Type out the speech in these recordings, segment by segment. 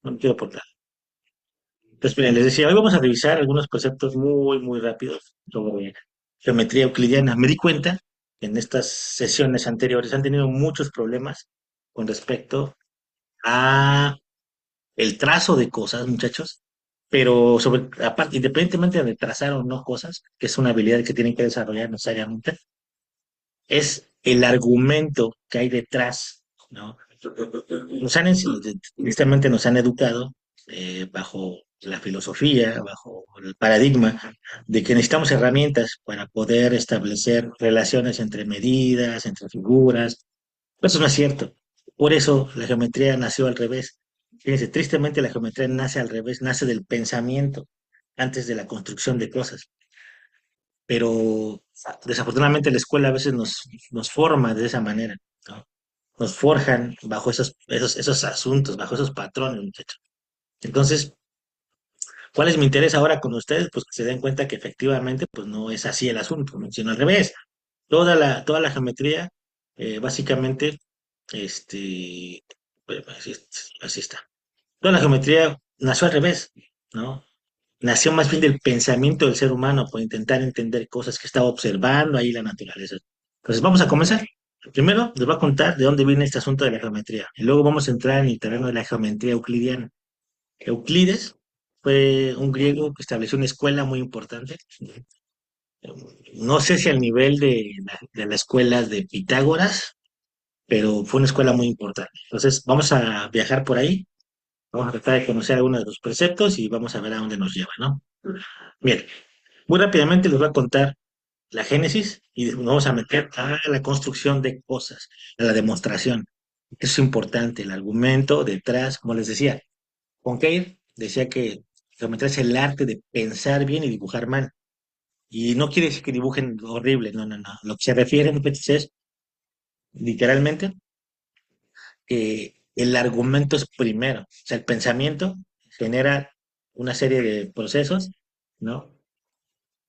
no me quiero aportar. Entonces, miren, les decía, hoy vamos a revisar algunos conceptos muy, muy rápidos sobre geometría euclidiana. Me di cuenta que en estas sesiones anteriores han tenido muchos problemas con respecto a el trazo de cosas, muchachos, pero sobre, aparte, independientemente de trazar o no cosas, que es una habilidad que tienen que desarrollar necesariamente, es el argumento que hay detrás, ¿no? Tristemente nos han educado bajo la filosofía, bajo el paradigma de que necesitamos herramientas para poder establecer relaciones entre medidas, entre figuras. Eso no es cierto. Por eso la geometría nació al revés. Fíjense, tristemente la geometría nace al revés, nace del pensamiento antes de la construcción de cosas. Pero desafortunadamente la escuela a veces nos forma de esa manera, ¿no? Nos forjan bajo esos asuntos, bajo esos patrones, muchachos. Entonces, ¿cuál es mi interés ahora con ustedes? Pues que se den cuenta que efectivamente pues no es así el asunto, ¿no? Sino al revés. Toda la geometría, básicamente, este, así está. Toda la geometría nació al revés, ¿no? Nació más bien del pensamiento del ser humano por intentar entender cosas que estaba observando ahí la naturaleza. Entonces, vamos a comenzar. Primero, les voy a contar de dónde viene este asunto de la geometría. Y luego vamos a entrar en el terreno de la geometría euclidiana. Euclides fue un griego que estableció una escuela muy importante. No sé si al nivel de la escuela de Pitágoras, pero fue una escuela muy importante. Entonces, vamos a viajar por ahí. Vamos a tratar de conocer algunos de los preceptos y vamos a ver a dónde nos lleva, ¿no? Bien, muy rápidamente les voy a contar la génesis y nos vamos a meter a la construcción de cosas, a la demostración. Eso es importante, el argumento detrás, como les decía, Conquer decía que geometría es el arte de pensar bien y dibujar mal. Y no quiere decir que dibujen horrible, no, no, no. Lo que se refiere muchachos, es literalmente que el argumento es primero. O sea, el pensamiento genera una serie de procesos, ¿no?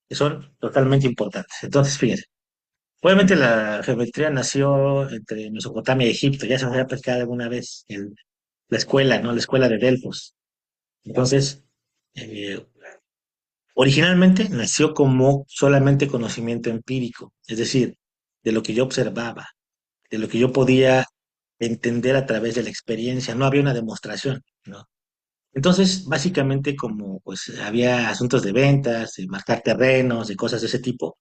Que son totalmente importantes. Entonces, fíjense. Obviamente la geometría nació entre Mesopotamia y Egipto, ya se nos había platicado alguna vez en la escuela, ¿no? La escuela de Delfos. Entonces, eh, originalmente nació como solamente conocimiento empírico, es decir, de lo que yo observaba, de lo que yo podía entender a través de la experiencia, no había una demostración, ¿no? Entonces, básicamente como pues había asuntos de ventas, de marcar terrenos, de cosas de ese tipo,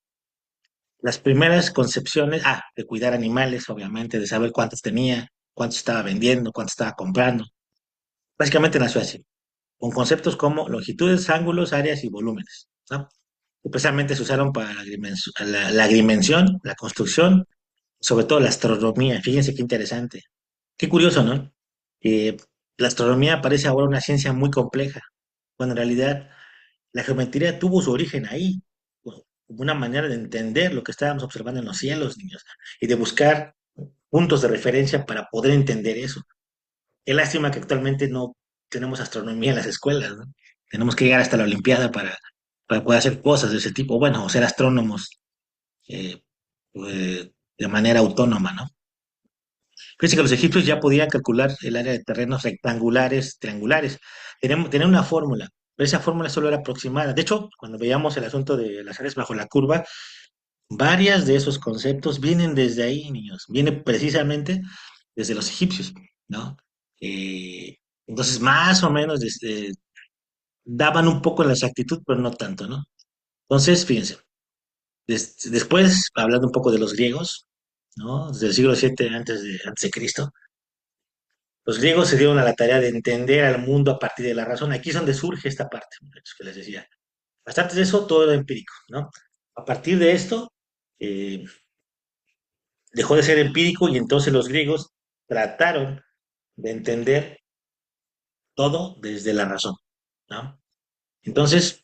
las primeras concepciones, de cuidar animales, obviamente, de saber cuántos tenía, cuántos estaba vendiendo, cuántos estaba comprando. Básicamente nació así, con conceptos como longitudes, ángulos, áreas y volúmenes, ¿no? Que precisamente se usaron para la agrimensión, la construcción, sobre todo la astronomía. Fíjense qué interesante. Qué curioso, ¿no? Que la astronomía parece ahora una ciencia muy compleja, cuando en realidad la geometría tuvo su origen ahí, como una manera de entender lo que estábamos observando en los cielos, niños, y de buscar puntos de referencia para poder entender eso. Qué lástima que actualmente no tenemos astronomía en las escuelas, ¿no? Tenemos que llegar hasta la Olimpiada para poder hacer cosas de ese tipo, bueno, o ser astrónomos eh, de manera autónoma, ¿no? Fíjense que los egipcios ya podían calcular el área de terrenos rectangulares, triangulares. Tenían una fórmula, pero esa fórmula solo era aproximada. De hecho, cuando veíamos el asunto de las áreas bajo la curva, varias de esos conceptos vienen desde ahí, niños. Vienen precisamente desde los egipcios, ¿no? Eh, entonces, más o menos daban un poco en la exactitud, pero no tanto, ¿no? Entonces, fíjense, después, hablando un poco de los griegos, ¿no? Desde el siglo VII antes de Cristo, los griegos se dieron a la tarea de entender al mundo a partir de la razón. Aquí es donde surge esta parte, muchachos, que les decía. Hasta antes de eso, todo era empírico, ¿no? A partir de esto, eh, dejó de ser empírico y entonces los griegos trataron de entender todo desde la razón, ¿no? Entonces,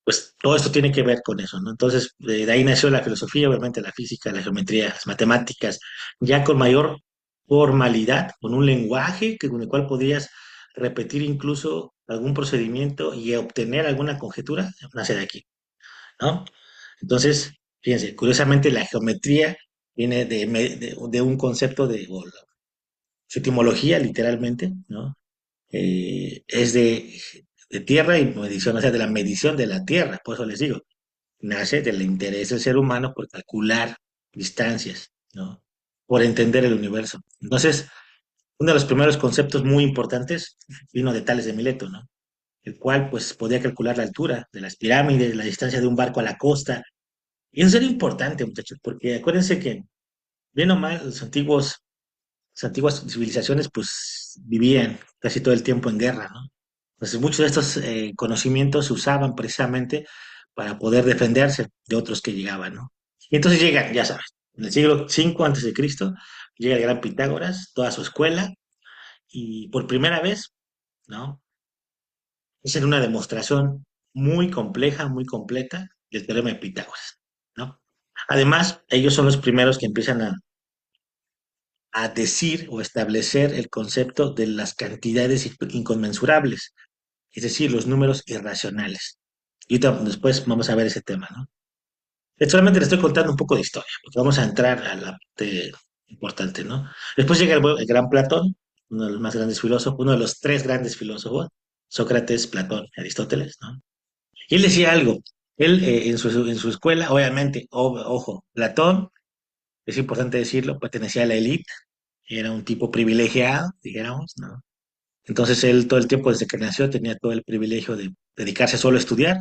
pues todo esto tiene que ver con eso, ¿no? Entonces, de ahí nació la filosofía, obviamente la física, la geometría, las matemáticas, ya con mayor formalidad, con un lenguaje con el cual podías repetir incluso algún procedimiento y obtener alguna conjetura, nace de aquí, ¿no? Entonces, fíjense, curiosamente la geometría viene de un concepto o su etimología, literalmente, ¿no? es de tierra y medición, o sea, de la medición de la tierra, por eso les digo, nace del interés del ser humano por calcular distancias, ¿no? Por entender el universo. Entonces, uno de los primeros conceptos muy importantes vino de Tales de Mileto, ¿no? El cual pues podía calcular la altura de las pirámides, la distancia de un barco a la costa. Y eso era importante, muchachos, porque acuérdense que, bien o mal, las antiguas civilizaciones pues vivían casi todo el tiempo en guerra, ¿no? Entonces muchos de estos conocimientos se usaban precisamente para poder defenderse de otros que llegaban, ¿no? Y entonces llegan, ya sabes, en el siglo V antes de Cristo, llega el gran Pitágoras, toda su escuela, y por primera vez, ¿no? Hacen una demostración muy compleja, muy completa del teorema de Pitágoras, ¿no? Además, ellos son los primeros que empiezan a decir o establecer el concepto de las cantidades inconmensurables, es decir, los números irracionales. Y después vamos a ver ese tema, ¿no? Solamente le estoy contando un poco de historia, porque vamos a entrar a la parte importante, ¿no? Después llega el gran Platón, uno de los más grandes filósofos, uno de los tres grandes filósofos, Sócrates, Platón y Aristóteles, ¿no? Y él decía algo, él en su escuela, obviamente, ojo, Platón, es importante decirlo, pertenecía a la élite, era un tipo privilegiado, dijéramos, ¿no? Entonces él todo el tiempo desde que nació tenía todo el privilegio de dedicarse solo a estudiar,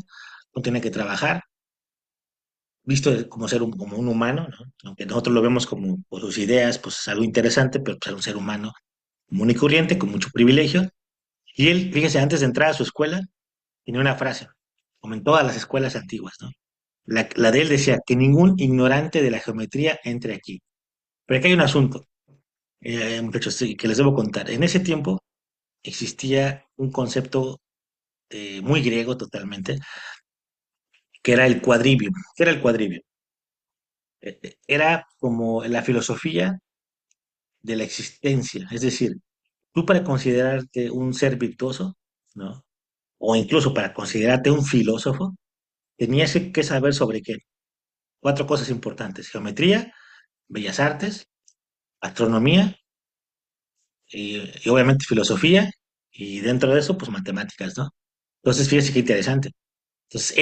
no tenía que trabajar, visto como como un humano, ¿no? Aunque nosotros lo vemos como por sus ideas, pues algo interesante, pero pues, era un ser humano común y corriente, con mucho privilegio. Y él, fíjese, antes de entrar a su escuela, tenía una frase, como en todas las escuelas antiguas, ¿no? La de él decía, que ningún ignorante de la geometría entre aquí. Pero aquí hay un asunto, muchachos, sí, que les debo contar. En ese tiempo existía un concepto muy griego totalmente, que era el quadrivium. ¿Qué era el quadrivium? Era como la filosofía de la existencia. Es decir, tú para considerarte un ser virtuoso, ¿no? O incluso para considerarte un filósofo, tenías que saber sobre qué. Cuatro cosas importantes: geometría, bellas artes, astronomía y obviamente filosofía, y dentro de eso, pues matemáticas, ¿no? Entonces, fíjese qué interesante. Entonces,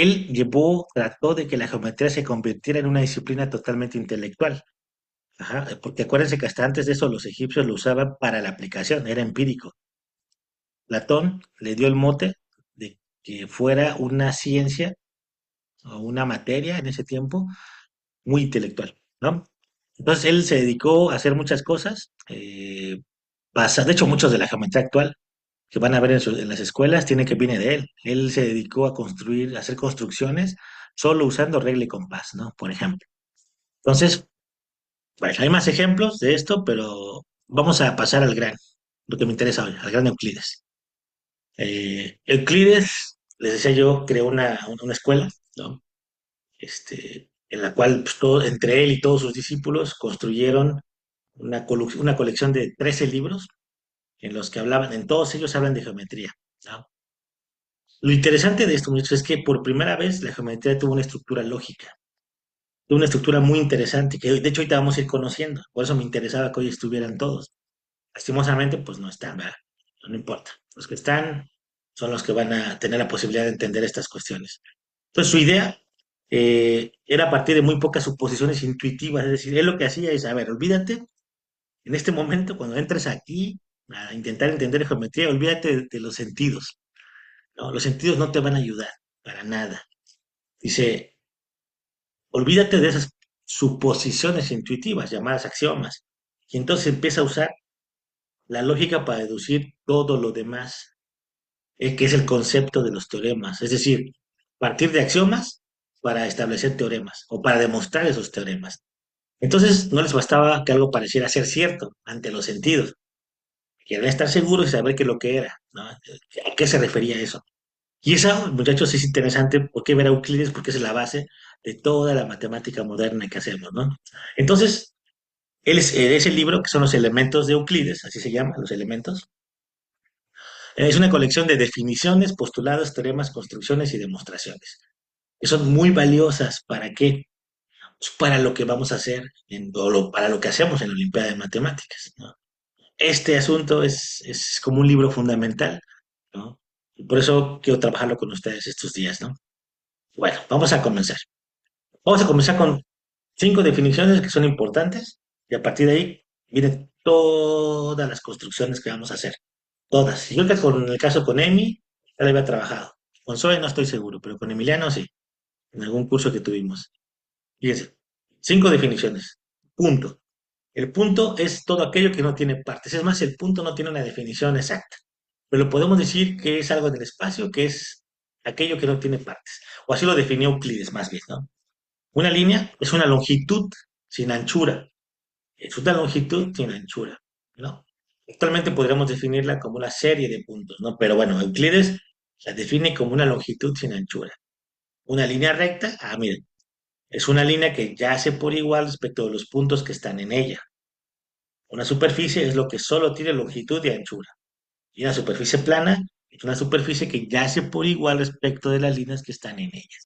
trató de que la geometría se convirtiera en una disciplina totalmente intelectual. Ajá, porque acuérdense que hasta antes de eso los egipcios lo usaban para la aplicación, era empírico. Platón le dio el mote de que fuera una ciencia o una materia en ese tiempo muy intelectual, ¿no? Entonces él se dedicó a hacer muchas cosas, de hecho muchos de la geometría actual que van a ver en las escuelas tiene que viene de él. Él se dedicó a construir, a hacer construcciones solo usando regla y compás, ¿no? Por ejemplo. Entonces, bueno, hay más ejemplos de esto, pero vamos a pasar lo que me interesa hoy, al gran Euclides. Euclides, les decía yo, creó una escuela, ¿no? En la cual pues, entre él y todos sus discípulos construyeron una colección de 13 libros en los que en todos ellos hablan de geometría, ¿no? Lo interesante de esto, muchachos, es que por primera vez la geometría tuvo una estructura lógica, tuvo una estructura muy interesante, que de hecho ahorita vamos a ir conociendo, por eso me interesaba que hoy estuvieran todos. Lastimosamente, pues no están, ¿verdad? No importa. Los que están son los que van a tener la posibilidad de entender estas cuestiones. Entonces, su idea era a partir de muy pocas suposiciones intuitivas, es decir, él lo que hacía es, a ver, olvídate, en este momento, cuando entres aquí a intentar entender geometría, olvídate de los sentidos, ¿no? Los sentidos no te van a ayudar para nada. Dice, olvídate de esas suposiciones intuitivas llamadas axiomas, y entonces empieza a usar la lógica para deducir todo lo demás, que es el concepto de los teoremas, es decir, partir de axiomas para establecer teoremas o para demostrar esos teoremas. Entonces, no les bastaba que algo pareciera ser cierto ante los sentidos, querían estar seguros y saber qué es lo que era, ¿no? ¿A qué se refería eso? Y eso, muchachos, es interesante porque ver a Euclides, porque es la base de toda la matemática moderna que hacemos, ¿no? Entonces, ese libro, que son los elementos de Euclides, así se llama, los elementos, es una colección de definiciones, postulados, teoremas, construcciones y demostraciones, que son muy valiosas. ¿Para qué? Pues para lo que vamos a hacer, para lo que hacemos en la Olimpiada de Matemáticas, ¿no? este asunto es como un libro fundamental, ¿no? Y por eso quiero trabajarlo con ustedes estos días, ¿no? Bueno, vamos a comenzar. Vamos a comenzar con 5 definiciones que son importantes y a partir de ahí vienen todas las construcciones que vamos a hacer. Todas. Yo creo que con el caso con Emi, ya la había trabajado. Con Zoe no estoy seguro, pero con Emiliano sí, en algún curso que tuvimos. Fíjense, 5 definiciones. Punto. El punto es todo aquello que no tiene partes. Es más, el punto no tiene una definición exacta. Pero podemos decir que es algo en el espacio que es aquello que no tiene partes. O así lo definió Euclides, más bien, ¿no? Una línea es una longitud sin anchura. Es una longitud sin anchura, ¿no? Actualmente podríamos definirla como una serie de puntos, ¿no? Pero bueno, Euclides la define como una longitud sin anchura. Una línea recta, miren, es una línea que yace por igual respecto de los puntos que están en ella. Una superficie es lo que solo tiene longitud y anchura. Y una superficie plana es una superficie que yace por igual respecto de las líneas que están en ella.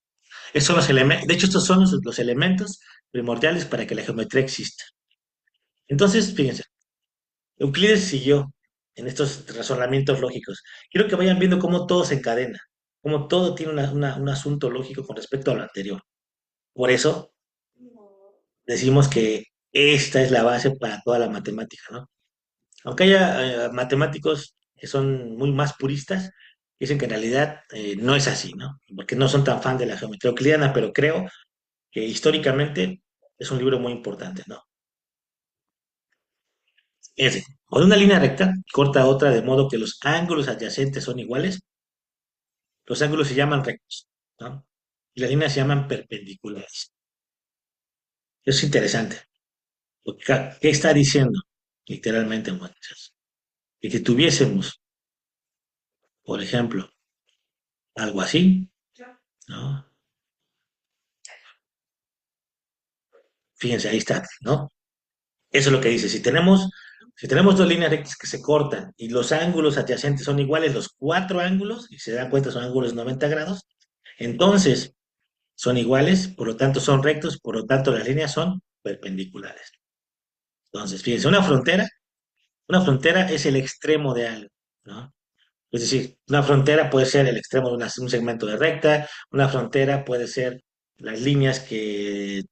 Estos son los elementos, de hecho, estos son los elementos primordiales para que la geometría exista. Entonces, fíjense, Euclides siguió en estos razonamientos lógicos. Quiero que vayan viendo cómo todo se encadena, cómo todo tiene un asunto lógico con respecto a lo anterior. Por eso decimos que esta es la base para toda la matemática, ¿no? Aunque haya matemáticos que son muy más puristas, dicen que en realidad no es así, ¿no? Porque no son tan fan de la geometría euclidiana, pero creo que históricamente es un libro muy importante, ¿no? Es decir, cuando una línea recta corta otra de modo que los ángulos adyacentes son iguales, los ángulos se llaman rectos, ¿no? Y las líneas se llaman perpendiculares. Eso es interesante. Porque, ¿qué está diciendo? Literalmente, muchachos. Que si tuviésemos, por ejemplo, algo así, ¿no? Fíjense, ahí está, ¿no? Eso es lo que dice. Si tenemos dos líneas rectas que se cortan y los ángulos adyacentes son iguales, los 4 ángulos, y se dan cuenta son ángulos de 90 grados, entonces son iguales, por lo tanto son rectos, por lo tanto las líneas son perpendiculares. Entonces, fíjense, una frontera es el extremo de algo, ¿no? Es decir, una frontera puede ser el extremo de un segmento de recta, una frontera puede ser las líneas que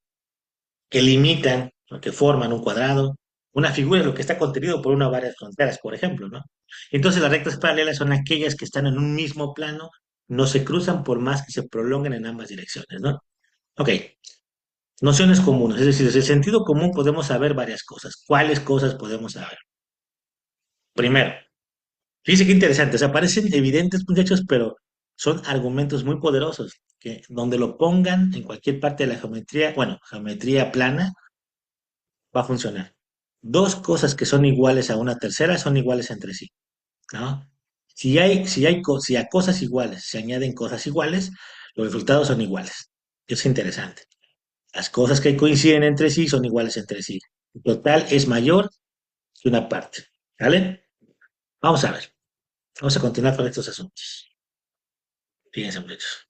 limitan o que forman un cuadrado. Una figura es lo que está contenido por una o varias fronteras, por ejemplo, ¿no? Entonces las rectas paralelas son aquellas que están en un mismo plano, no se cruzan por más que se prolonguen en ambas direcciones, ¿no? Ok, nociones comunes, es decir, desde el sentido común podemos saber varias cosas. ¿Cuáles cosas podemos saber? Primero, fíjense qué interesante, o sea, parecen evidentes, muchachos, pero son argumentos muy poderosos, que donde lo pongan en cualquier parte de la geometría, bueno, geometría plana, va a funcionar. Dos cosas que son iguales a una tercera son iguales entre sí, ¿no? Si a cosas iguales se añaden cosas iguales, los resultados son iguales. Es interesante. Las cosas que coinciden entre sí son iguales entre sí. El total es mayor que una parte. ¿Vale? Vamos a ver. Vamos a continuar con estos asuntos. Fíjense, muchachos.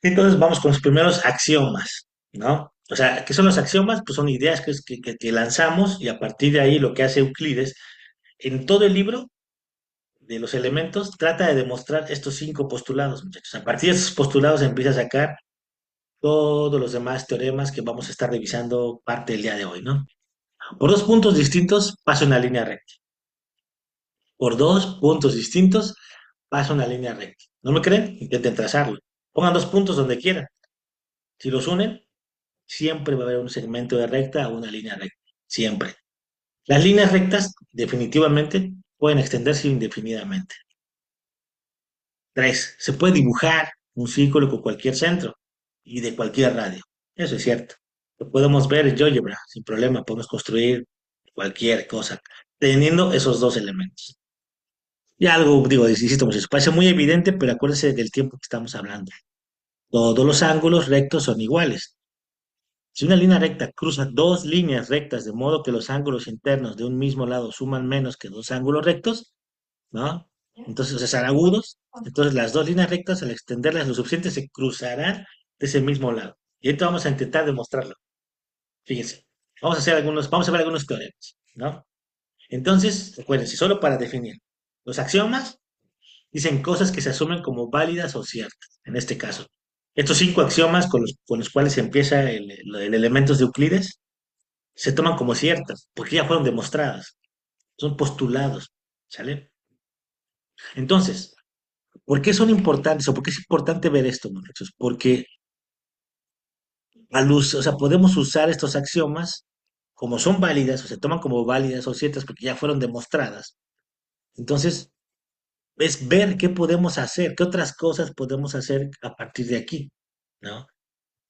Entonces vamos con los primeros axiomas, ¿no? O sea, ¿qué son los axiomas? Pues son ideas que lanzamos y a partir de ahí lo que hace Euclides en todo el libro de los elementos trata de demostrar estos 5 postulados, muchachos. A partir de esos postulados empieza a sacar todos los demás teoremas que vamos a estar revisando parte del día de hoy, ¿no? Por 2 puntos distintos pasa una línea recta. Por 2 puntos distintos pasa una línea recta. ¿No me creen? Intenten trazarlo. Pongan 2 puntos donde quieran. Si los unen, siempre va a haber un segmento de recta o una línea recta. Siempre. Las líneas rectas definitivamente pueden extenderse indefinidamente. 3. Se puede dibujar un círculo con cualquier centro y de cualquier radio. Eso es cierto. Lo podemos ver en GeoGebra sin problema. Podemos construir cualquier cosa teniendo esos 2 elementos. Y algo, digo, insisto, pues, parece muy evidente, pero acuérdense del tiempo que estamos hablando. Todos los ángulos rectos son iguales. Si una línea recta cruza 2 líneas rectas de modo que los ángulos internos de un mismo lado suman menos que 2 ángulos rectos, ¿no? Entonces, o sea, serán agudos. Entonces, las 2 líneas rectas, al extenderlas lo suficiente, se cruzarán de ese mismo lado. Y ahorita vamos a intentar demostrarlo. Fíjense. Vamos a ver algunos teoremas, ¿no? Entonces, recuérdense, solo para definir. Los axiomas dicen cosas que se asumen como válidas o ciertas, en este caso. Estos cinco axiomas con los cuales se empieza el elementos de Euclides se toman como ciertas, porque ya fueron demostradas, son postulados, ¿sale? Entonces, ¿por qué son importantes o por qué es importante ver esto, muchachos? Porque o sea, podemos usar estos axiomas como son válidas o se toman como válidas o ciertas porque ya fueron demostradas. Entonces, es ver qué podemos hacer, qué otras cosas podemos hacer a partir de aquí, ¿no?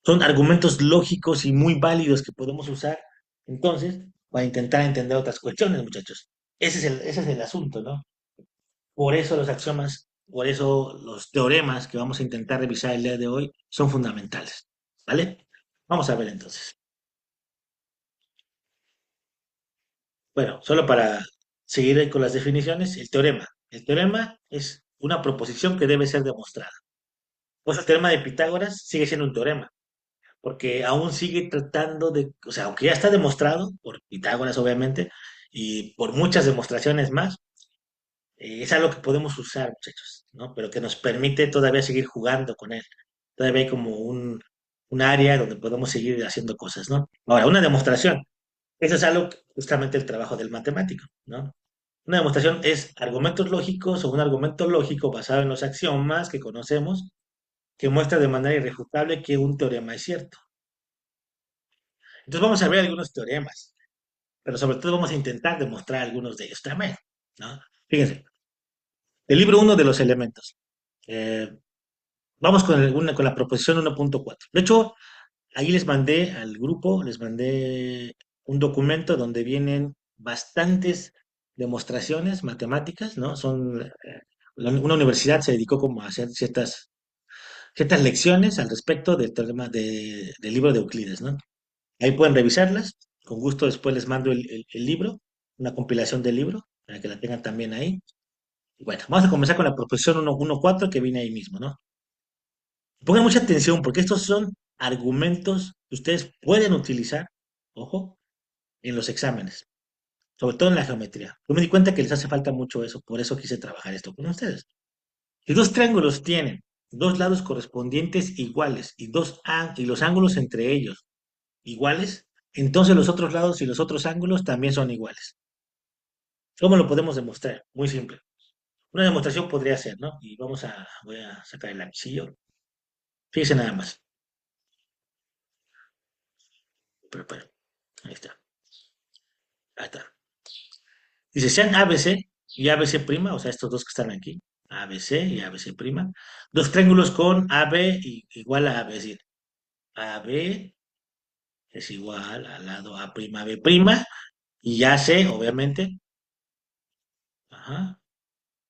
Son argumentos lógicos y muy válidos que podemos usar, entonces, para intentar entender otras cuestiones, muchachos. Ese es el asunto, ¿no? Por eso los axiomas, por eso los teoremas que vamos a intentar revisar el día de hoy son fundamentales, ¿vale? Vamos a ver entonces. Bueno, solo para seguir ahí con las definiciones, el teorema. El teorema es una proposición que debe ser demostrada. Pues el teorema de Pitágoras sigue siendo un teorema, porque aún sigue tratando de, o sea, aunque ya está demostrado por Pitágoras, obviamente, y por muchas demostraciones más, es algo que podemos usar, muchachos, ¿no? Pero que nos permite todavía seguir jugando con él. Todavía hay como un área donde podemos seguir haciendo cosas, ¿no? Ahora, una demostración. Eso es algo, justamente el trabajo del matemático, ¿no? Una demostración es argumentos lógicos o un argumento lógico basado en los axiomas que conocemos que muestra de manera irrefutable que un teorema es cierto. Entonces vamos a ver algunos teoremas, pero sobre todo vamos a intentar demostrar algunos de ellos también, ¿no? Fíjense, el libro uno de los elementos. Eh, vamos con la proposición 1.4. De hecho, ahí les mandé al grupo, les mandé un documento donde vienen bastantes demostraciones matemáticas, ¿no? Una universidad se dedicó como a hacer ciertas lecciones al respecto del teorema del libro de Euclides, ¿no? Ahí pueden revisarlas. Con gusto después les mando el libro, una compilación del libro, para que la tengan también ahí. Y bueno, vamos a comenzar con la proposición 1.4 que viene ahí mismo, ¿no? Pongan mucha atención porque estos son argumentos que ustedes pueden utilizar, ojo, en los exámenes, sobre todo en la geometría. Yo me di cuenta que les hace falta mucho eso, por eso quise trabajar esto con ustedes. Si dos triángulos tienen dos lados correspondientes iguales y los ángulos entre ellos iguales, entonces los otros lados y los otros ángulos también son iguales. ¿Cómo lo podemos demostrar? Muy simple. Una demostración podría ser, ¿no? Voy a sacar el lapicillo. Fíjense nada más. Pero, ahí está. Ahí está. Dice, sean ABC y ABC prima, o sea, estos dos que están aquí, ABC y ABC prima, dos triángulos con AB igual a AB, es decir, AB es igual al lado A prima B prima, y AC, obviamente, ajá,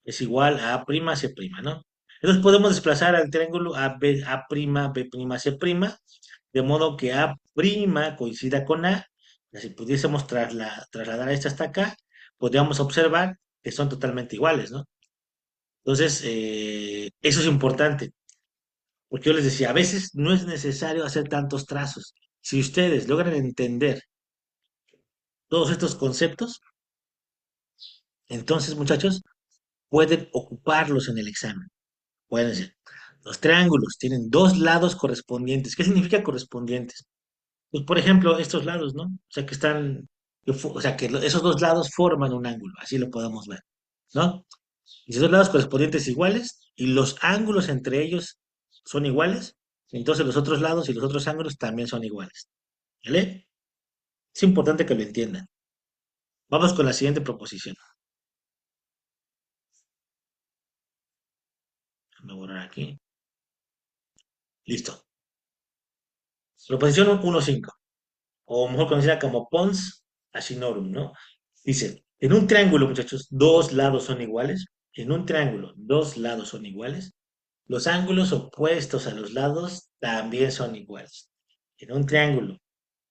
es igual a A prima C prima, ¿no? Entonces podemos desplazar al triángulo A prima, B prima, C prima, de modo que A prima coincida con A, y si pudiésemos trasladar esto hasta acá, podríamos observar que son totalmente iguales, ¿no? Entonces, eso es importante, porque yo les decía, a veces no es necesario hacer tantos trazos. Si ustedes logran entender todos estos conceptos, entonces, muchachos, pueden ocuparlos en el examen. Pueden decir, los triángulos tienen dos lados correspondientes. ¿Qué significa correspondientes? Pues, por ejemplo, estos lados, ¿no? O sea, o sea, esos dos lados forman un ángulo, así lo podemos ver, ¿no? Y si dos lados correspondientes iguales y los ángulos entre ellos son iguales, entonces los otros lados y los otros ángulos también son iguales. ¿Vale? Es importante que lo entiendan. Vamos con la siguiente proposición. Déjame borrar aquí. Listo. Proposición 1.5, o mejor conocida como Pons Asinorum, ¿no? Dice, en un triángulo, muchachos, dos lados son iguales. En un triángulo, dos lados son iguales. Los ángulos opuestos a los lados también son iguales. En un triángulo,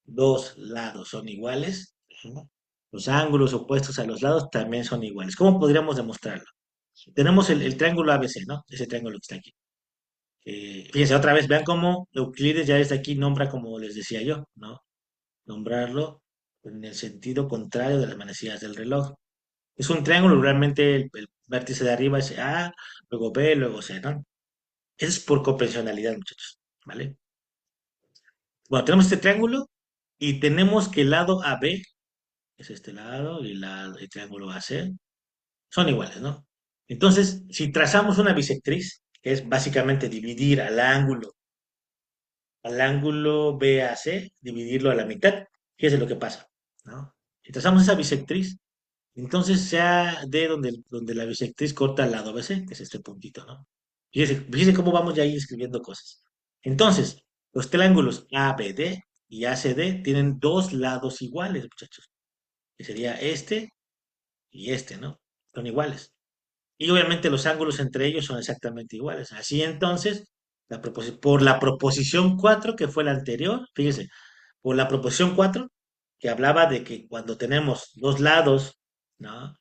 dos lados son iguales. Ujú. Los ángulos opuestos a los lados también son iguales. ¿Cómo podríamos demostrarlo? Tenemos el triángulo ABC, ¿no? Ese triángulo que está aquí. Fíjense, otra vez, vean cómo Euclides ya desde aquí nombra como les decía yo, ¿no? Nombrarlo. en el sentido contrario de las manecillas del reloj. Es un triángulo, realmente el vértice de arriba es A, luego B, luego C, ¿no? Eso es por convencionalidad, muchachos, ¿vale? Bueno, tenemos este triángulo y tenemos que el lado AB, que es este lado, y el triángulo AC, son iguales, ¿no? Entonces, si trazamos una bisectriz, que es básicamente dividir al ángulo BAC, dividirlo a la mitad, fíjese lo que pasa, ¿no? Si trazamos esa bisectriz, entonces sea D donde la bisectriz corta al lado BC, que es este puntito, ¿no? Fíjese cómo vamos ya ahí escribiendo cosas. Entonces, los triángulos ABD y ACD tienen dos lados iguales, muchachos, que sería este y este, ¿no? Son iguales. Y obviamente los ángulos entre ellos son exactamente iguales. Así entonces, por la proposición 4 que fue la anterior, fíjese, por la proposición 4 que hablaba de que cuando tenemos dos lados, ¿no?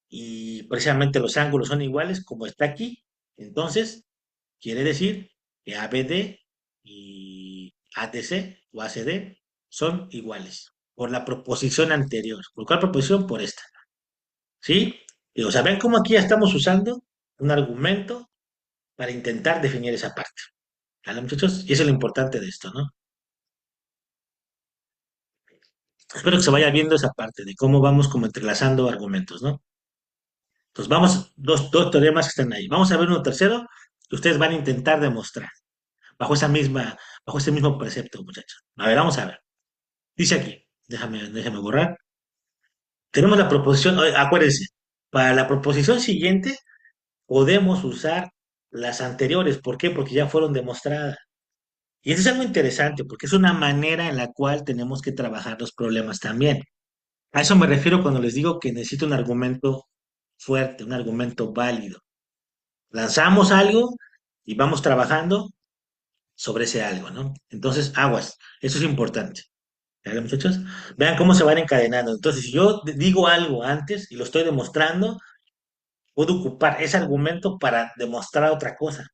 Y precisamente los ángulos son iguales, como está aquí, entonces quiere decir que ABD y ADC o ACD son iguales, por la proposición anterior. ¿Por cuál proposición? Por esta. ¿Sí? Y, o sea, ven cómo aquí ya estamos usando un argumento para intentar definir esa parte. ¿Vale, muchachos? Y eso es lo importante de esto, ¿no? Espero que se vaya viendo esa parte de cómo vamos como entrelazando argumentos, ¿no? Entonces vamos, dos teoremas que están ahí. Vamos a ver uno tercero que ustedes van a intentar demostrar bajo ese mismo precepto, muchachos. A ver, vamos a ver. Dice aquí, déjame borrar. Tenemos la proposición, acuérdense, para la proposición siguiente podemos usar las anteriores. ¿Por qué? Porque ya fueron demostradas. Y eso es algo interesante, porque es una manera en la cual tenemos que trabajar los problemas también. A eso me refiero cuando les digo que necesito un argumento fuerte, un argumento válido. Lanzamos algo y vamos trabajando sobre ese algo, ¿no? Entonces, aguas, eso es importante. ¿Vale, muchachos? Vean cómo se van encadenando. Entonces, si yo digo algo antes y lo estoy demostrando, puedo ocupar ese argumento para demostrar otra cosa.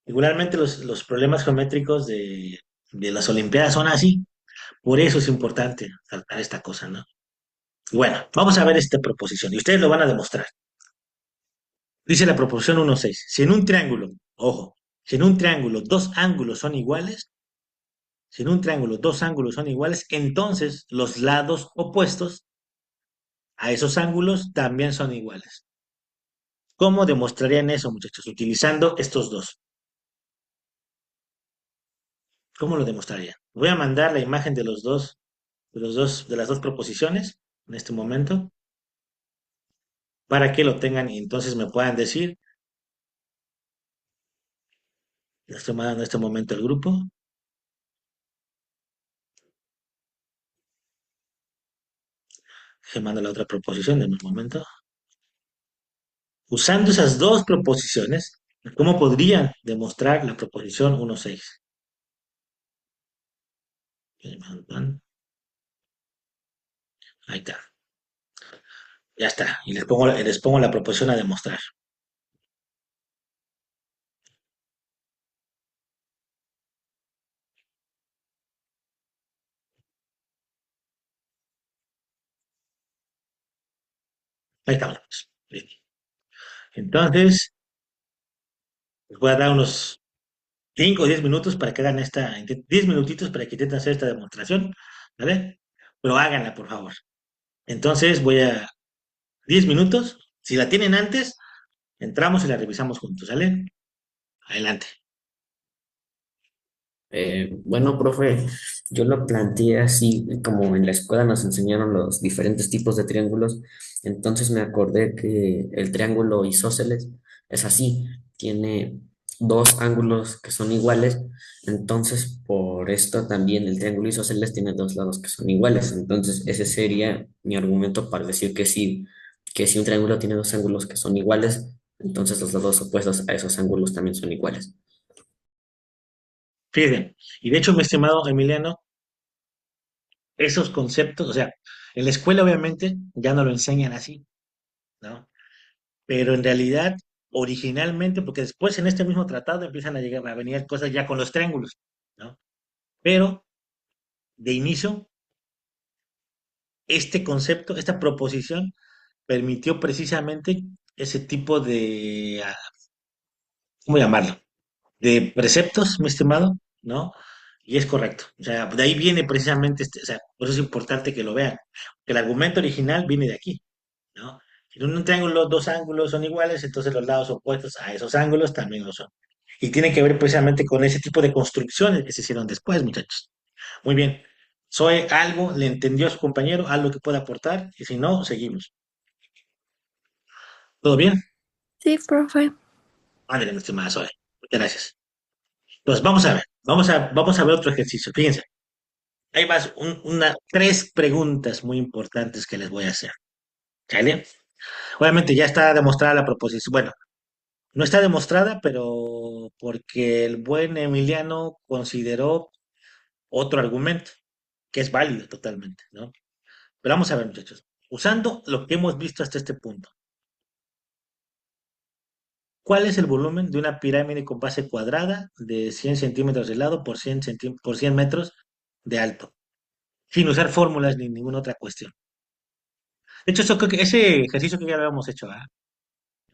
Regularmente los problemas geométricos de las Olimpiadas son así. Por eso es importante tratar esta cosa, ¿no? Bueno, vamos a ver esta proposición y ustedes lo van a demostrar. Dice la proposición 1.6. Si en un triángulo, ojo, si en un triángulo dos ángulos son iguales, si en un triángulo dos ángulos son iguales, entonces los lados opuestos a esos ángulos también son iguales. ¿Cómo demostrarían eso, muchachos? Utilizando estos dos. ¿Cómo lo demostrarían? Voy a mandar la imagen de las dos proposiciones en este momento para que lo tengan y entonces me puedan decir. Le estoy mandando en este momento el grupo. Se manda la otra proposición en un momento. Usando esas dos proposiciones, ¿cómo podrían demostrar la proposición 1.6? Ahí está. Ya está. Y les pongo la proposición a demostrar. Ahí estamos. Listo. Entonces, les voy a dar unos 5 o 10 minutos para que hagan 10 minutitos para que intenten hacer esta demostración, ¿vale? Pero háganla, por favor. Entonces, 10 minutos. Si la tienen antes, entramos y la revisamos juntos, ¿sale? Adelante. Bueno, profe, yo lo planteé así, como en la escuela nos enseñaron los diferentes tipos de triángulos, entonces me acordé que el triángulo isósceles es así, tiene dos ángulos que son iguales, entonces por esto también el triángulo isósceles tiene dos lados que son iguales, entonces ese sería mi argumento para decir que si un triángulo tiene dos ángulos que son iguales, entonces los lados opuestos a esos ángulos también son iguales. Fíjense. Y de hecho, mi estimado Emiliano, esos conceptos, o sea, en la escuela obviamente ya no lo enseñan así, ¿no? Pero en realidad, originalmente, porque después en este mismo tratado empiezan a venir cosas ya con los triángulos, ¿no? Pero de inicio este concepto, esta proposición, permitió precisamente ese tipo de, ¿cómo llamarlo? De preceptos, mi estimado, ¿no? Y es correcto. O sea, de ahí viene precisamente, o sea, por eso es importante que lo vean, que el argumento original viene de aquí, ¿no? Si en un triángulo los dos ángulos son iguales, entonces los lados opuestos a esos ángulos también lo son. Y tiene que ver precisamente con ese tipo de construcciones que se hicieron después, muchachos. Muy bien. Soy algo, le entendió a su compañero, algo que pueda aportar, y si no, seguimos. ¿Todo bien? Sí, profe. Ándale, mi estimada Zoe. Muchas gracias. Entonces, vamos a ver, vamos a ver otro ejercicio. Fíjense, hay más, tres preguntas muy importantes que les voy a hacer. ¿Sale? Obviamente ya está demostrada la proposición. Bueno, no está demostrada, pero porque el buen Emiliano consideró otro argumento, que es válido totalmente, ¿no? Pero vamos a ver, muchachos, usando lo que hemos visto hasta este punto, ¿cuál es el volumen de una pirámide con base cuadrada de 100 centímetros de lado por 100 metros de alto? Sin usar fórmulas ni ninguna otra cuestión. De hecho, eso creo que ese ejercicio que ya lo habíamos hecho, ¿ah?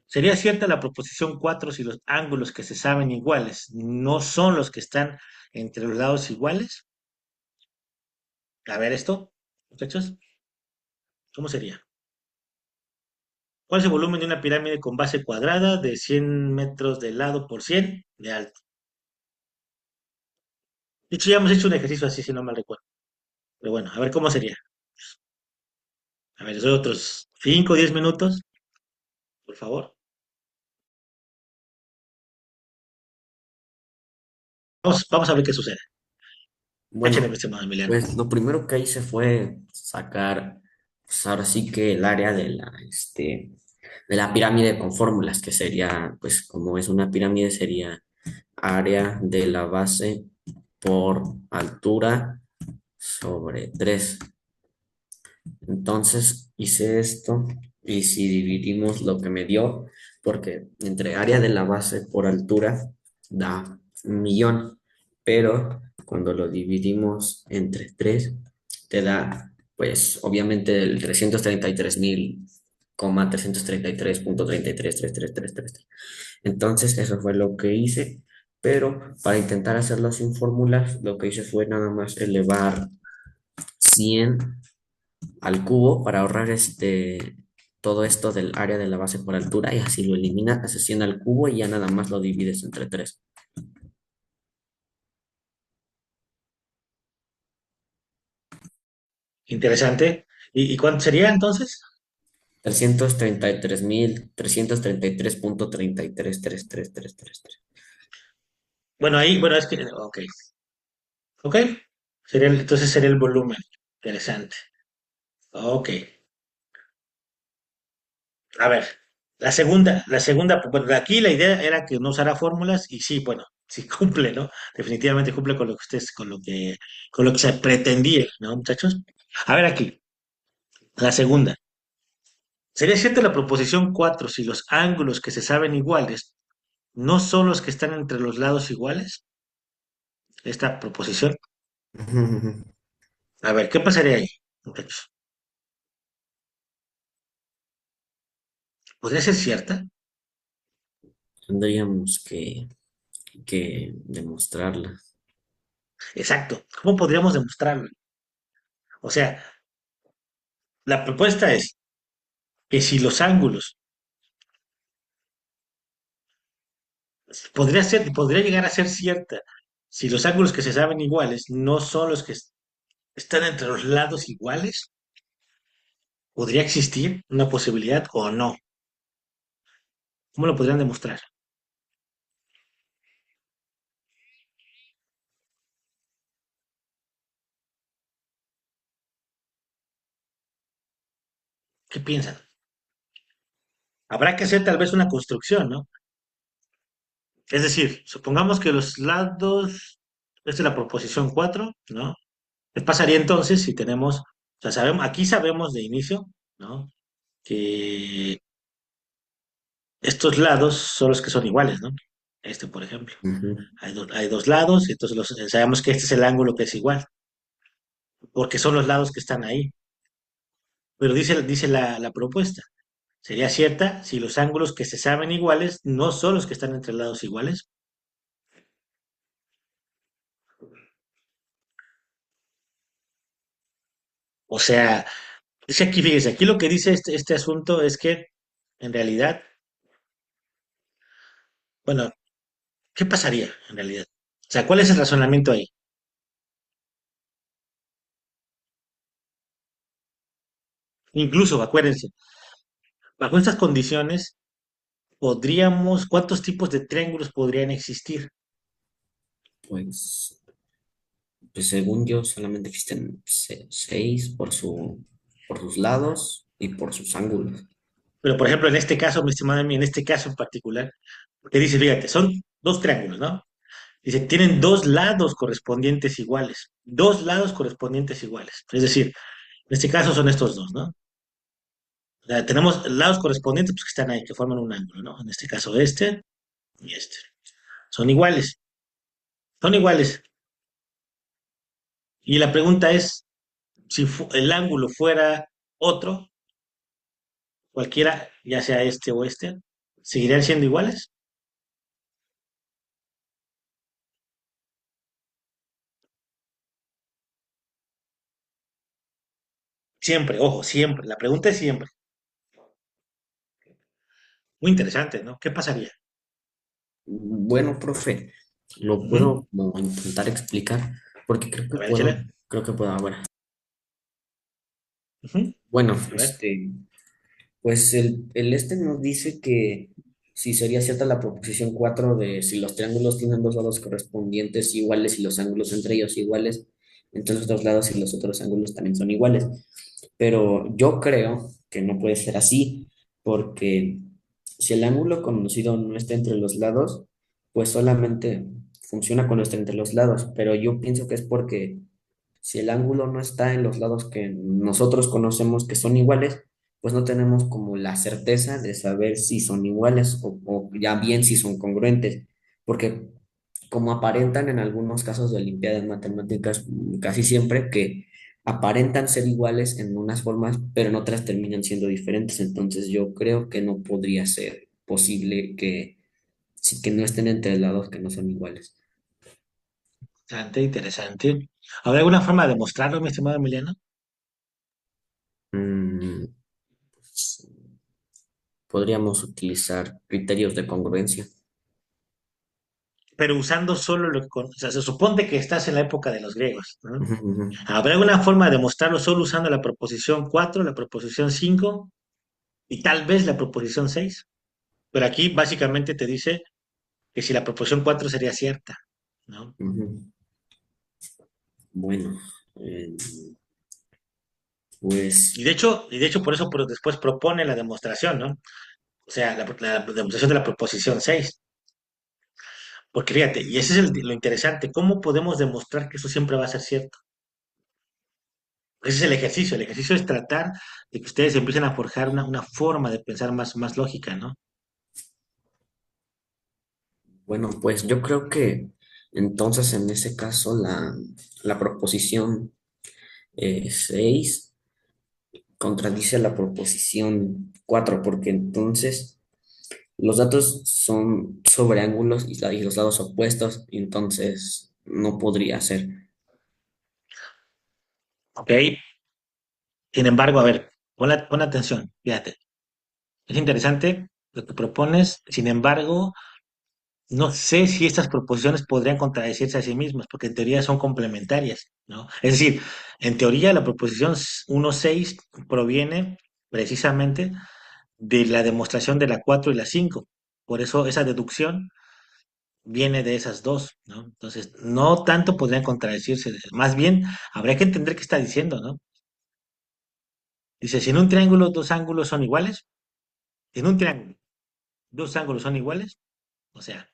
Sería cierta la proposición 4 si los ángulos que se saben iguales no son los que están entre los lados iguales. A ver esto, muchachos, ¿cómo sería? ¿Cuál es el volumen de una pirámide con base cuadrada de 100 metros de lado por 100 de alto? De hecho, ya hemos hecho un ejercicio así, si no mal recuerdo. Pero bueno, a ver cómo sería. A ver, les doy otros 5 o 10 minutos, por favor. Vamos a ver qué sucede. Échenle, mi Bueno, estimado Emiliano. pues lo primero que hice fue sacar, pues ahora sí que el área de la pirámide con fórmulas, que sería, pues como es una pirámide, sería área de la base por altura sobre 3. Entonces hice esto y si dividimos lo que me dio, porque entre área de la base por altura da 1.000.000, pero cuando lo dividimos entre 3 te da, pues obviamente el 333.000, 333.333333. Entonces eso fue lo que hice, pero para intentar hacer las sin fórmulas, lo que hice fue nada más elevar 100 al cubo para ahorrar todo esto del área de la base por altura y así lo eliminas, haces 100 al cubo y ya nada más lo divides entre 3. Interesante. Y cuánto sería entonces? 333.33333333. Bueno, ahí, bueno, es que, ok, ok. Entonces sería el volumen. Interesante. Ok. A ver, la segunda, bueno, aquí la idea era que no usara fórmulas y sí, bueno, sí cumple, ¿no? Definitivamente cumple con lo que ustedes, con lo que se pretendía, ¿no, muchachos? A ver aquí, la segunda. ¿Sería cierta la proposición 4 si los ángulos que se saben iguales no son los que están entre los lados iguales? Esta proposición. A ver, ¿qué pasaría ahí, muchachos? ¿Podría ser cierta? Tendríamos que demostrarla. Exacto. ¿Cómo podríamos demostrarlo? O sea, la propuesta es que si los ángulos, podría llegar a ser cierta, si los ángulos que se saben iguales no son los que están entre los lados iguales, ¿podría existir una posibilidad o no? ¿Cómo lo podrían demostrar? ¿Qué piensan? Habrá que hacer tal vez una construcción, ¿no? Es decir, supongamos que los lados, esta es la proposición 4, ¿no? ¿Qué pasaría entonces si tenemos, o sea, aquí sabemos de inicio, ¿no? Que estos lados son los que son iguales, ¿no? Este, por ejemplo. Ujú. Hay dos lados, y entonces sabemos que este es el ángulo que es igual, porque son los lados que están ahí. pero dice la propuesta. Sería cierta si los ángulos que se saben iguales no son los que están entre lados iguales. O sea, es que aquí, fíjese, aquí lo que dice este asunto es que en realidad, bueno, ¿qué pasaría en realidad? O sea, ¿cuál es el razonamiento ahí? Incluso, acuérdense, bajo estas condiciones, ¿cuántos tipos de triángulos podrían existir? Pues, pues según yo, solamente existen seis por sus lados y por sus ángulos. Pero, por ejemplo, en este caso, mi estimado, en este caso en particular, que dice, fíjate, son dos triángulos, ¿no? Dice, tienen dos lados correspondientes iguales. Dos lados correspondientes iguales. Es decir, en este caso son estos dos, ¿no? O sea, tenemos lados correspondientes pues, que están ahí, que forman un ángulo, ¿no? En este caso este y este. Son iguales. Son iguales. Y la pregunta es, si el ángulo fuera otro, cualquiera, ya sea este o este, ¿seguirían siendo iguales? Siempre, ojo, siempre. La pregunta es siempre. Muy interesante, ¿no? ¿Qué pasaría? Bueno, profe, lo Ujú. puedo como intentar explicar porque A ver, échale. creo que puedo, ahora. Ujú. Bueno, A ver. pues el este nos dice que si sería cierta la proposición 4 de si los triángulos tienen dos lados correspondientes iguales y los ángulos entre ellos iguales, entonces los lados y los otros ángulos también son iguales. Pero yo creo que no puede ser así, porque si el ángulo conocido no está entre los lados, pues solamente funciona cuando está entre los lados. Pero yo pienso que es porque si el ángulo no está en los lados que nosotros conocemos que son iguales, pues no tenemos como la certeza de saber si son iguales o ya bien si son congruentes, porque como aparentan en algunos casos de Olimpiadas Matemáticas, casi siempre que aparentan ser iguales en unas formas, pero en otras terminan siendo diferentes. Entonces yo creo que no podría ser posible que, sí, que no estén entre lados que no son iguales. Interesante, interesante. ¿Habrá alguna forma de demostrarlo, mi estimado Emiliano? Mm, pues, podríamos utilizar criterios de congruencia. Pero usando solo o sea, se supone que estás en la época de los griegos, ¿no? Ujú, ujú, ¿Habrá alguna forma de demostrarlo solo usando la proposición 4, la proposición 5 y tal vez la proposición 6? Pero aquí básicamente te dice que si la proposición 4 sería cierta, ¿no? ujú. Bueno, eh, pues Y de hecho por eso después propone la demostración, ¿no? O sea, la demostración de la proposición 6. Porque fíjate, y ese es lo interesante, ¿cómo podemos demostrar que eso siempre va a ser cierto? Ese es el ejercicio es tratar de que ustedes empiecen a forjar una forma de pensar más lógica, ¿no? bueno, pues yo creo que entonces en ese caso la proposición 6 contradice la proposición 4 porque entonces los datos son sobre ángulos y los lados opuestos, y entonces no podría ser. ¿Ok? Sin embargo, a ver, pon atención, fíjate, es interesante lo que propones, sin embargo, no sé si estas proposiciones podrían contradecirse a sí mismas, porque en teoría son complementarias, ¿no? Es decir, en teoría la proposición 1.6 proviene precisamente de la demostración de la 4 y la 5. Por eso esa deducción viene de esas dos, ¿no? Entonces, no tanto podrían contradecirse, más bien habría que entender qué está diciendo, ¿no? Dice, si en un triángulo dos ángulos son iguales, en un triángulo dos ángulos son iguales, o sea,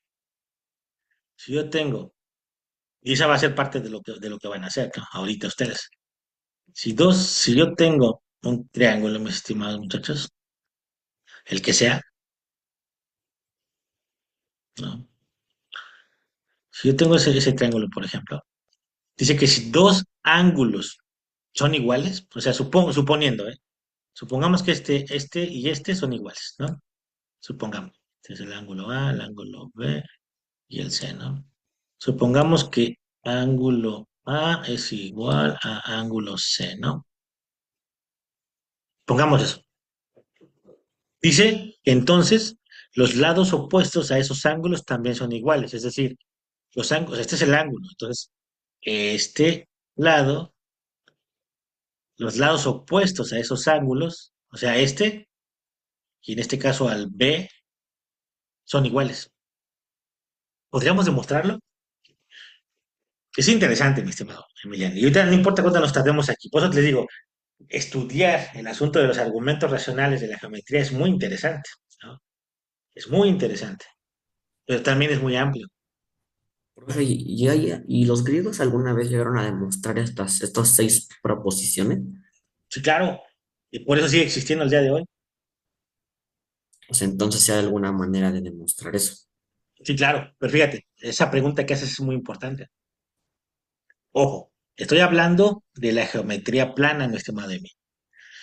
si yo tengo, y esa va a ser parte de lo que van a hacer, ¿no? Ahorita ustedes. Si yo tengo un triángulo, mis estimados muchachos, el que sea, ¿no? Si yo tengo ese triángulo, por ejemplo, dice que si dos ángulos son iguales, o sea, suponiendo, ¿eh? Supongamos que este y este son iguales, ¿no? Supongamos. Este es el ángulo A, el ángulo B y el C, ¿no? Supongamos que ángulo A es igual a ángulo C, ¿no? Pongamos eso. Dice que entonces los lados opuestos a esos ángulos también son iguales, es decir, los ángulos, este es el ángulo, entonces este lado, los lados opuestos a esos ángulos, o sea, este, y en este caso al B, son iguales. ¿Podríamos demostrarlo? Es interesante, mi estimado Emiliano. Y ahorita no importa cuánto nos tardemos aquí. Por eso te digo, estudiar el asunto de los argumentos racionales de la geometría es muy interesante, ¿no? Es muy interesante, pero también es muy amplio. Profe, ¿y los griegos alguna vez llegaron a demostrar estas seis proposiciones? Sí, claro. Y por eso sigue existiendo el día de hoy. O sea, entonces sí hay alguna manera de demostrar eso. Sí, claro. Pero fíjate, esa pregunta que haces es muy importante. Ojo, estoy hablando de la geometría plana, mi estimado Emilio.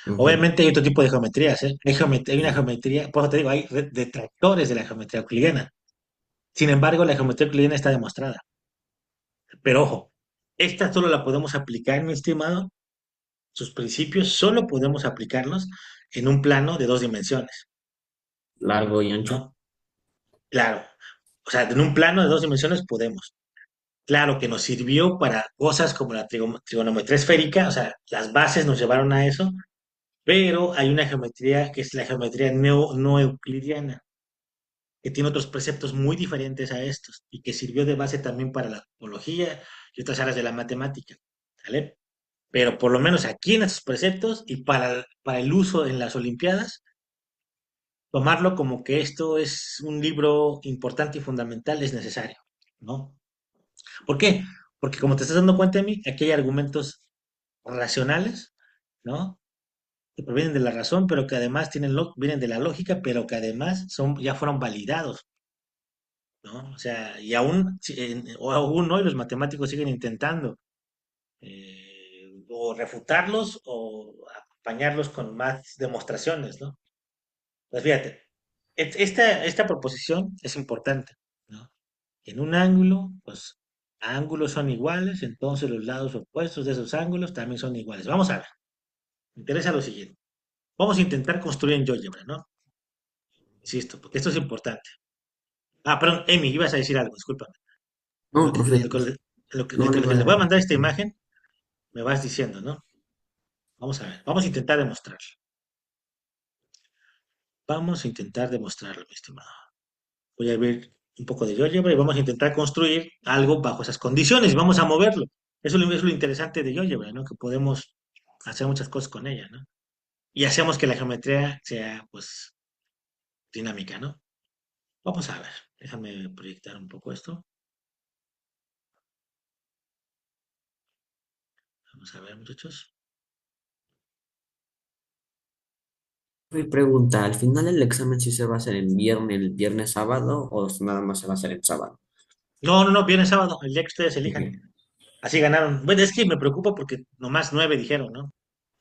Ujú. Obviamente hay otro tipo de geometrías, ¿eh? Hay una geometría, por eso te digo, hay detractores de la geometría euclidiana. Sin embargo, la geometría euclidiana está demostrada. Pero ojo, esta solo la podemos aplicar, mi estimado. Sus principios solo podemos aplicarlos en un plano de dos dimensiones, Largo y ancho. ¿no? Claro. O sea, en un plano de dos dimensiones podemos. Claro que nos sirvió para cosas como la trigonometría esférica, o sea, las bases nos llevaron a eso, pero hay una geometría que es la geometría no euclidiana, que tiene otros preceptos muy diferentes a estos y que sirvió de base también para la topología y otras áreas de la matemática, ¿vale? Pero por lo menos aquí en estos preceptos y para el uso en las Olimpiadas, tomarlo como que esto es un libro importante y fundamental es necesario, ¿no? ¿Por qué? Porque como te estás dando cuenta de mí, aquí hay argumentos racionales, ¿no? Que provienen de la razón, pero que además vienen de la lógica, pero que además ya fueron validados, ¿no? O sea, y aún, o aún hoy los matemáticos siguen intentando o refutarlos o acompañarlos con más demostraciones, ¿no? Pues fíjate, esta proposición es importante, ¿no? En un ángulo, pues ángulos son iguales, entonces los lados opuestos de esos ángulos también son iguales. Vamos a ver, me interesa lo siguiente. Vamos a intentar construir en GeoGebra, ¿no? Insisto, porque esto es importante. Ah, perdón, Emi, ibas a decir algo, discúlpame. En No, lo que, profe, en lo que- en lo que- en no, lo no que iba les voy a a... mandar esta imagen, me vas diciendo, ¿no? Vamos a ver, vamos a intentar demostrarlo. Vamos a intentar demostrarlo, mi estimado. Voy a ver un poco de GeoGebra y vamos a intentar construir algo bajo esas condiciones y vamos a moverlo. Es lo interesante de GeoGebra, ¿no? Que podemos hacer muchas cosas con ella, ¿no? Y hacemos que la geometría sea, pues, dinámica, ¿no? Vamos a ver, déjame proyectar un poco esto. Vamos a ver, muchachos. Mi pregunta, ¿al final el examen sí se va a hacer en viernes, el viernes sábado o nada más se va a hacer en sábado? No, no, no, viernes sábado, el día que ustedes elijan. Ok. Así ganaron. Bueno, es que me preocupa porque nomás 9 dijeron, ¿no?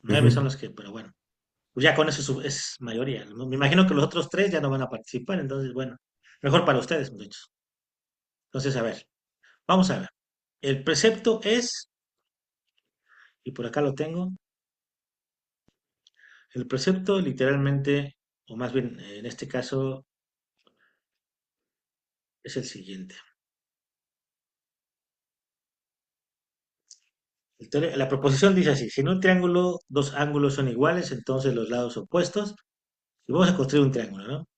9 son Ujú. los que, pero bueno, pues ya con eso es mayoría, ¿no? Me imagino que los otros 3 ya no van a participar, entonces, bueno, mejor para ustedes, muchachos. Entonces, a ver, vamos a ver. El precepto es, y por acá lo tengo, el precepto literalmente, o más bien en este caso, es el siguiente. La proposición dice así, si en un triángulo dos ángulos son iguales, entonces los lados opuestos, y vamos a construir un triángulo, ¿no?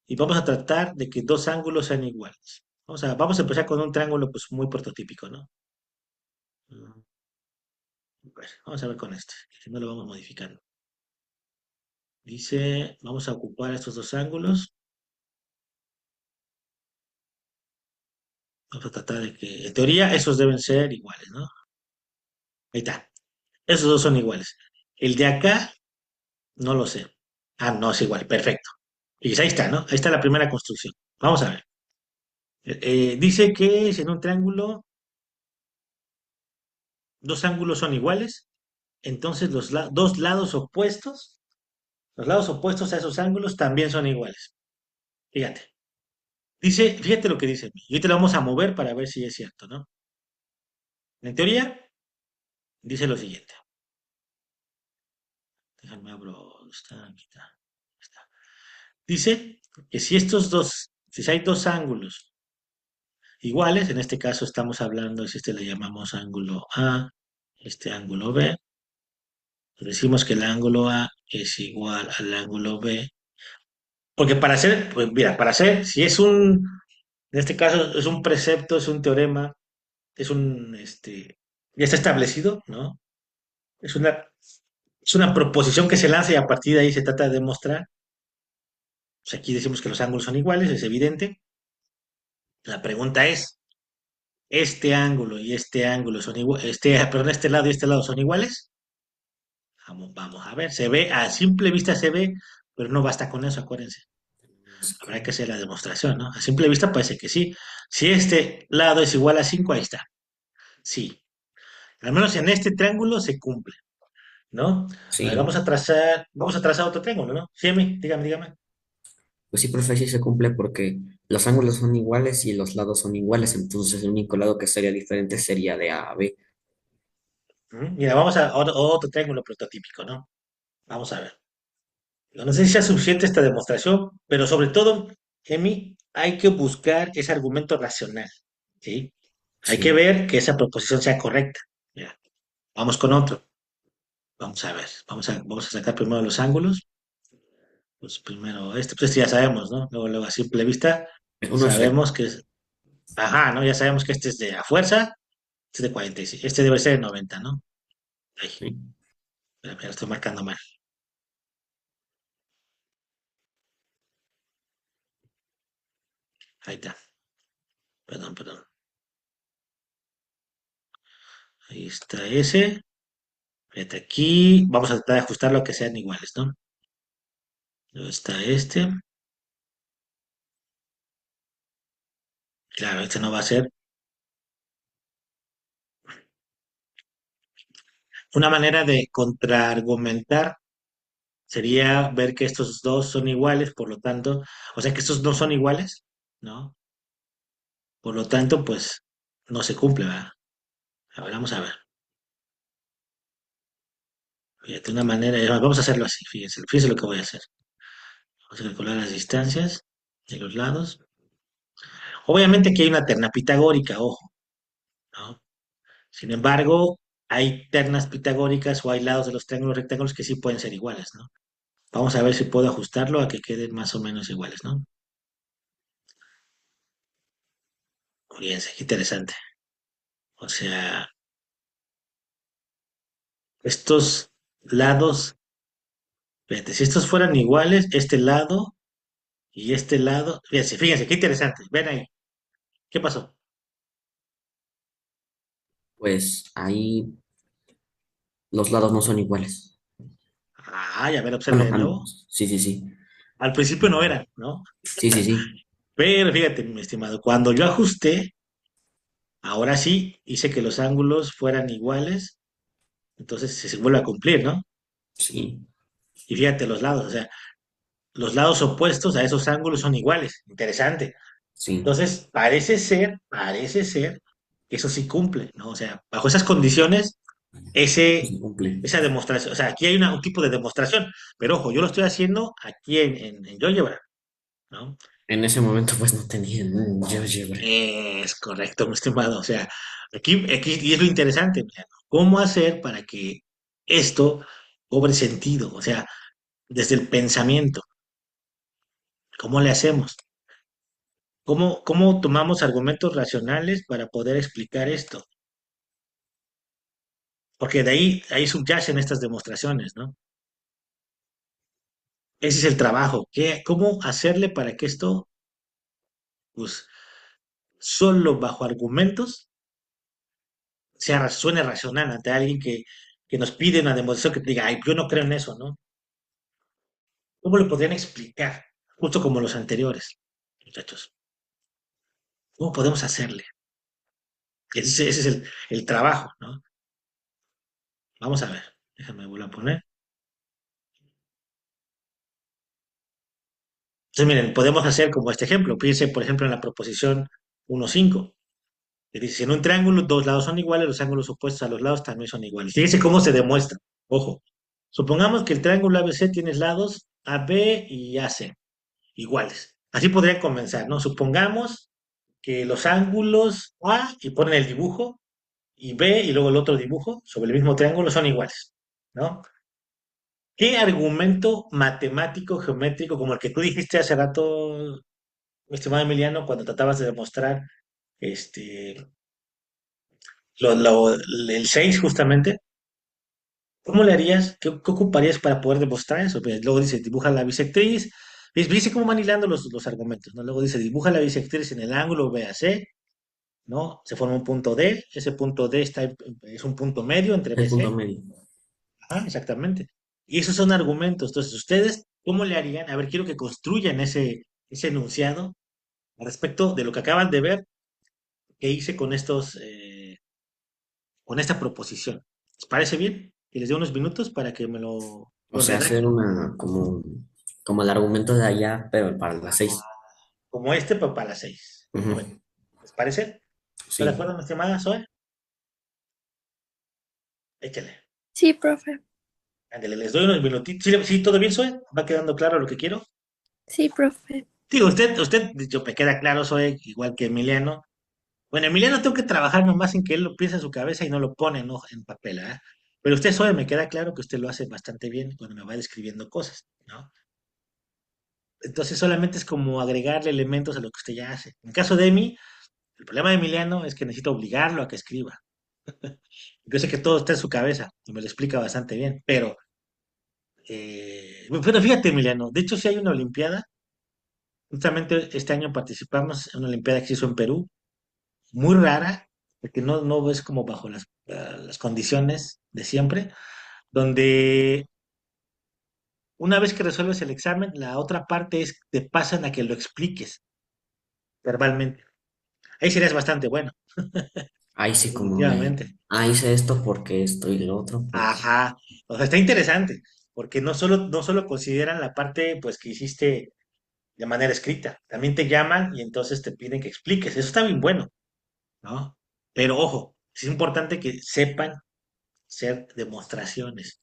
Y vamos a tratar de que dos ángulos sean iguales. Vamos a empezar con un triángulo pues muy prototípico, ¿no? Mm, Bueno, vamos a ver con este, que no lo vamos modificando. Dice, vamos a ocupar estos dos ángulos, vamos a tratar de que, en teoría, esos deben ser iguales, ¿no? Ahí está, esos dos son iguales. El de acá, no lo sé. Ah, no es igual, perfecto. Y ahí está, ¿no? Ahí está la primera construcción. Vamos a ver. Dice que si en un triángulo dos ángulos son iguales, entonces dos los lados opuestos a esos ángulos también son iguales. Fíjate. Fíjate lo que dice. Y ahorita lo vamos a mover para ver si es cierto, ¿no? En teoría, dice lo siguiente. Déjame abro. ¿Dónde está? Aquí está. Ahí está. Dice que si hay dos ángulos iguales, en este caso estamos hablando, si este le llamamos ángulo A, este ángulo B, decimos que el ángulo A es igual al ángulo B, porque para hacer, pues mira, para hacer, si es en este caso es un precepto, es un teorema, ya está establecido, ¿no? Es una, es una proposición que se lanza y a partir de ahí se trata de demostrar. Pues aquí decimos que los ángulos son iguales, es evidente. La pregunta es, ¿este ángulo y este ángulo son iguales? Perdón, este lado y este lado son iguales. Vamos a ver, a simple vista se ve, pero no basta con eso, acuérdense. Tenemos Habrá que, que hacer la demostración, ¿no? A simple vista parece que sí. Si este lado es igual a 5, ahí está. Sí. Al menos en este triángulo se cumple, ¿no? A ver, sí, vamos a trazar otro triángulo, ¿no? Sí, dígame. pues sí, profe, sí se cumple porque los ángulos son iguales y los lados son iguales, entonces el único lado que sería diferente sería de A a B. Mira, vamos a otro triángulo prototípico, ¿no? Vamos a ver. No sé si sea suficiente esta demostración, pero sobre todo, Emi, hay que buscar ese argumento racional, ¿sí? Hay que Sí, ver que esa proposición sea correcta. Ya. Vamos con otro. Vamos a ver. Vamos a sacar primero los ángulos. Pues primero pues este ya sabemos, ¿no? Luego a simple vista, uno es recto. sabemos que es, ajá, ¿no? Ya sabemos que este es de a fuerza, este es de 46, este debe ser de 90, ¿no? Ahí, Sí. espera, lo estoy marcando mal. Ahí está. Perdón. Ahí está ese. Fíjate aquí, vamos a tratar de ajustarlo a que sean iguales, ¿no? Luego está este. Claro, este no va a ser. Una manera de contraargumentar sería ver que estos dos son iguales, por lo tanto, o sea que estos no son iguales, ¿no? Por lo tanto, pues no se cumple, ¿verdad? A ver, vamos a ver. Fíjate, una manera, vamos a hacerlo así, fíjense lo que voy a hacer. Vamos a calcular las distancias de los lados. Obviamente aquí hay una terna pitagórica, ojo, ¿no? Sin embargo, hay ternas pitagóricas o hay lados de los triángulos rectángulos que sí pueden ser iguales, ¿no? Vamos a ver si puedo ajustarlo a que queden más o menos iguales, ¿no? Fíjense, qué interesante. O sea, estos lados, fíjate, si estos fueran iguales, este lado y este lado, fíjense, qué interesante. Ven ahí, ¿qué pasó? Pues ahí los lados no son iguales. Ay, a ver, observe Bueno, de nuevo. sí, sí, sí. Al principio no eran, ¿no? Sí, sí, sí. Pero fíjate, mi estimado, cuando yo ajusté, ahora sí hice que los ángulos fueran iguales, entonces se vuelve a cumplir, ¿no? Sí, Y fíjate los lados, o sea, los lados opuestos a esos ángulos son iguales. Interesante. sí. Entonces, parece ser que eso sí cumple, ¿no? O sea, bajo esas condiciones, Sí cumple. esa demostración, o sea, aquí hay un tipo de demostración, pero ojo, yo lo estoy haciendo aquí en GeoGebra, ¿no? En ese momento pues no tenían un GeoGebra. Es correcto, mi estimado. O sea, aquí y es lo interesante, mira, ¿no? ¿Cómo hacer para que esto cobre sentido? O sea, desde el pensamiento, ¿cómo le hacemos? ¿Cómo tomamos argumentos racionales para poder explicar esto? Porque ahí subyacen estas demostraciones, ¿no? Ese es el trabajo. ¿Cómo hacerle para que esto, pues, solo bajo argumentos, suene racional ante alguien que nos pide una demostración que te diga, ay, yo no creo en eso, ¿no? ¿Cómo lo podrían explicar? Justo como los anteriores, muchachos. ¿Cómo podemos hacerle? Ese es el trabajo, ¿no? Vamos a ver. Déjame volver a poner. Entonces, miren, podemos hacer como este ejemplo. Piense, por ejemplo, en la proposición 1,5. Que dice, si en un triángulo dos lados son iguales, los ángulos opuestos a los lados también son iguales. Fíjense cómo se demuestra. Ojo, supongamos que el triángulo ABC tiene lados AB y AC iguales. Así podría comenzar, ¿no? Supongamos que los ángulos A, y ponen el dibujo, y B, y luego el otro dibujo, sobre el mismo triángulo, son iguales, ¿no? ¿Qué argumento matemático, geométrico, como el que tú dijiste hace rato, mi estimado Emiliano, cuando tratabas de demostrar este, el 6 justamente? ¿Cómo le harías? ¿Qué ocuparías para poder demostrar eso? Pues luego dice, dibuja la bisectriz. Dice cómo van hilando los argumentos, ¿no? Luego dice, dibuja la bisectriz en el ángulo BAC, ¿no? Se forma un punto D. Ese punto D es un punto medio entre El punto BC. medio. Ajá, exactamente. Y esos son argumentos. Entonces, ustedes, ¿cómo le harían? A ver, quiero que construyan ese enunciado al respecto de lo que acaban de ver que hice con esta proposición. ¿Les parece bien? Y les doy unos minutos para que me O lo sea, hacer redacten. una, como el argumento de allá, pero para las 6. Como este, pero para las 6. A ver, Ujú. ¿les parece? ¿Está de Sí. acuerdo, mi estimada Zoe? Échale. Sí, profe. Ándale, les doy unos minutitos. ¿Sí, sí, todo bien, Zoe? ¿Va quedando claro lo que quiero? Sí, profe. Digo, usted, dicho, me queda claro, Zoe, igual que Emiliano. Bueno, Emiliano tengo que trabajar nomás en que él lo piensa en su cabeza y no lo pone en papel, ¿ah? Pero usted, Zoe, me queda claro que usted lo hace bastante bien cuando me va describiendo cosas, ¿no? Entonces solamente es como agregarle elementos a lo que usted ya hace. En caso de Emi, el problema de Emiliano es que necesito obligarlo a que escriba. Yo sé que todo está en su cabeza y me lo explica bastante bien, pero fíjate, Emiliano, de hecho sí hay una Olimpiada, justamente este año participamos en una Olimpiada que se hizo en Perú, muy rara, porque no es como bajo las condiciones de siempre, donde una vez que resuelves el examen, la otra parte es te pasan a que lo expliques verbalmente. Ahí serías bastante bueno, Ahí sí como de, definitivamente. hice esto porque esto y lo otro, pues Ajá, o sea, está interesante, porque no solo consideran la parte pues que hiciste de manera escrita, también te llaman y entonces te piden que expliques, eso está bien bueno, ¿no? Pero ojo, es importante que sepan hacer demostraciones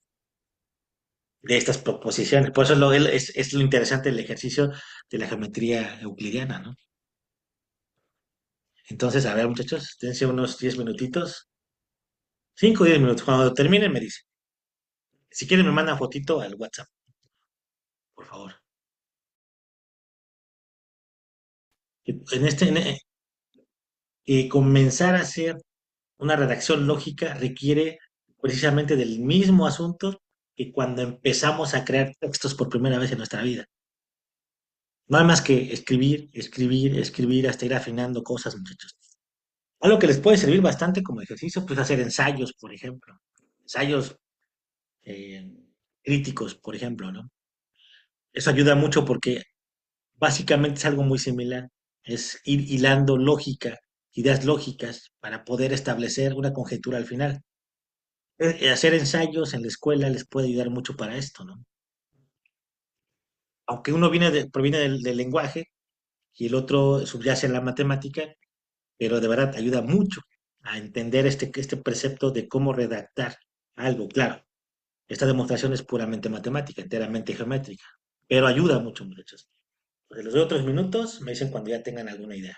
de estas proposiciones, por eso es lo interesante del ejercicio de la geometría euclidiana, ¿no? Entonces, a ver, muchachos, dense unos 10 minutitos, 5 o 10 minutos, cuando terminen me dicen, si quieren me mandan fotito al WhatsApp, por favor. En este, en, comenzar a hacer una redacción lógica requiere precisamente del mismo asunto que cuando empezamos a crear textos por primera vez en nuestra vida. No hay más que escribir, escribir, escribir hasta ir afinando cosas, muchachos. Algo que les puede servir bastante como ejercicio, pues hacer ensayos, por ejemplo. Ensayos eh, críticos, por ejemplo, ¿no? Eso ayuda mucho porque básicamente es algo muy similar. Es ir hilando lógica, ideas lógicas, para poder establecer una conjetura al final. Hacer ensayos en la escuela les puede ayudar mucho para esto, ¿no? Aunque uno proviene del lenguaje y el otro subyace en la matemática, pero de verdad ayuda mucho a entender este precepto de cómo redactar algo. Claro, esta demostración es puramente matemática, enteramente geométrica, pero ayuda mucho, muchachos. Pues les doy otros minutos, me dicen cuando ya tengan alguna idea.